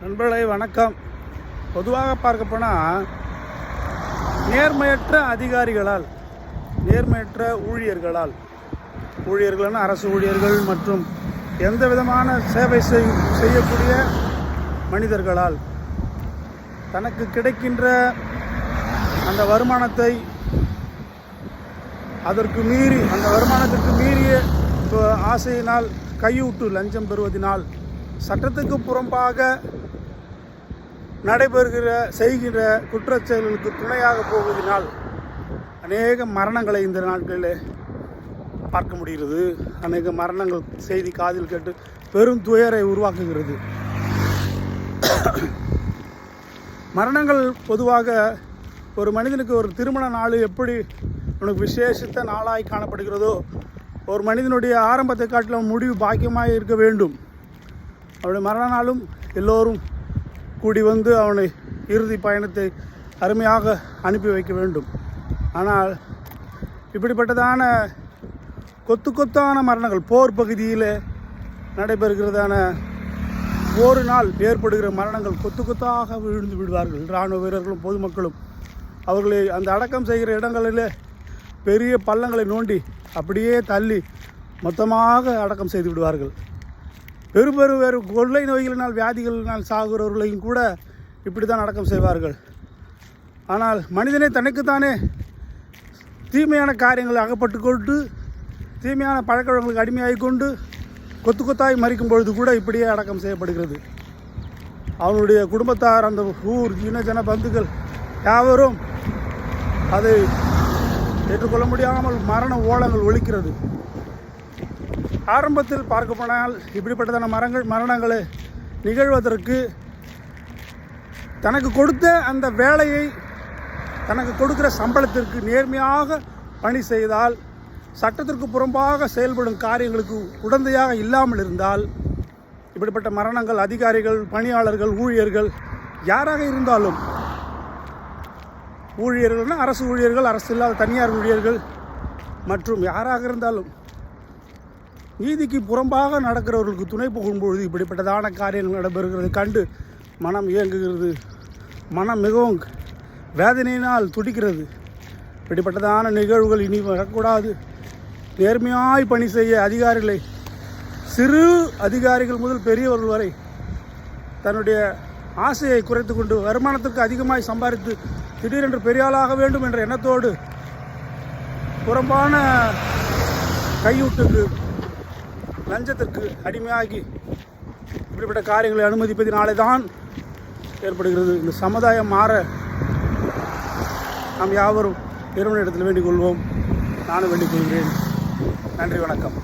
நண்பர்களே வணக்கம். பொதுவாக பார்க்க போனால் நேர்மையற்ற அதிகாரிகளால், நேர்மையற்ற ஊழியர்கள்னா அரசு ஊழியர்கள் மற்றும் எந்த விதமான சேவை செய்யக்கூடிய மனிதர்களால் தனக்கு கிடைக்கின்ற அந்த வருமானத்தை அதற்கு மீறி, அந்த வருமானத்திற்கு மீறிய ஆசையினால் கையூட்டு லஞ்சம் பெறுவதனால், சட்டத்துக்கு புறம்பாக செய்கிற குற்றச் செயல்களுக்கு துணையாக போவதனால் அநேக மரணங்களை இந்த நாட்களில் பார்க்க முடிகிறது. அநேக மரணங்கள் செய்தி காதில் கேட்டு பெரும் துயரை உருவாக்குகிறது. மரணங்கள் பொதுவாக ஒரு மனிதனுக்கு ஒரு திருமண நாள் எப்படி உனக்கு விசேஷித்த நாளாய் காணப்படுகிறதோ, ஒரு மனிதனுடைய ஆரம்பத்தை காட்டிலும் முடிவு பாக்கியமாக இருக்க வேண்டும். அவனுடைய மரண நாளும் எல்லோரும் கூடி வந்து அவனை இறுதி பயணத்தை அருமையாக அனுப்பி வைக்க வேண்டும். ஆனால் இப்படிப்பட்டதான கொத்தான மரணங்கள், போர் பகுதியில் நடைபெறுகிறதான ஒரு நாள் ஏற்படுகிற மரணங்கள் கொத்தாக விழுந்து விடுவார்கள். இராணுவ வீரர்களும் பொதுமக்களும் அவர்களை அந்த அடக்கம் செய்கிற இடங்களில் பெரிய பள்ளங்களை நோண்டி அப்படியே தள்ளி மொத்தமாக அடக்கம் செய்து விடுவார்கள். வேறு கொள்ளை நோய்களினால், வியாதிகளினால் சாகுறவர்களையும் கூட இப்படி தான் அடக்கம் செய்வார்கள். ஆனால் மனிதனை தனக்குத்தானே தீமையான காரியங்களை அகப்பட்டு கொண்டு, தீமையான பழக்கவழங்களுக்கு அடிமையாகி கொண்டு கொத்தாய் மறிக்கும் பொழுது கூட இப்படியே அடக்கம் செய்யப்படுகிறது. அவனுடைய குடும்பத்தார், அந்த ஊர் இனஜன பந்துக்கள் யாவரும் அதை ஏற்றுக்கொள்ள முடியாமல் மரண ஓலங்கள் ஒலிக்கிறது. ஆரம்பத்தில் பார்க்க போனால் இப்படிப்பட்டதான மரணங்களை நிகழ்வதற்கு தனக்கு கொடுத்த அந்த வேலையை, தனக்கு கொடுக்கிற சம்பளத்திற்கு நேர்மையாக பணி செய்தால், சட்டத்திற்கு புறம்பாக செயல்படும் காரியங்களுக்கு உடந்தையாக இல்லாமல் இருந்தால், இப்படிப்பட்ட மரணங்கள் அதிகாரிகள், பணியாளர்கள், ஊழியர்கள் யாராக இருந்தாலும், ஊழியர்கள்னால் அரசு ஊழியர்கள், அரசு இல்லாத தனியார் ஊழியர்கள் மற்றும் யாராக இருந்தாலும் நீதிக்கு புறம்பாக நடக்கிறவர்களுக்கு துணை போகும்பொழுது இப்படிப்பட்டதான காரியங்கள் நடைபெறுகிறது கண்டு மனம் இயங்குகிறது. மனம் மிகவும் வேதனையினால் துடிக்கிறது. இப்படிப்பட்டதான நிகழ்வுகள் இனி வரக்கூடாது. நேர்மையாய் பணி செய்ய அதிகாரிகளை, சிறு அதிகாரிகள் முதல் பெரியவர்கள் வரை தன்னுடைய ஆசையை குறைத்து கொண்டு வருமானத்திற்கு அதிகமாய் சம்பாதித்து திடீரென்று பெரிய ஆளாக வேண்டும் என்ற எண்ணத்தோடு புறம்பான கையூட்டுக்கு, லஞ்சத்திற்கு அடிமையாகி இப்படிப்பட்ட காரியங்களை அனுமதிப்பதினாலே தான் ஏற்படுகிறது. இந்த சமுதாயம் மாற நாம் யாவரும் இறைவனிடத்தில் வேண்டிக் கொள்வோம். நானும் வேண்டிக் கொள்கிறேன். நன்றி, வணக்கம்.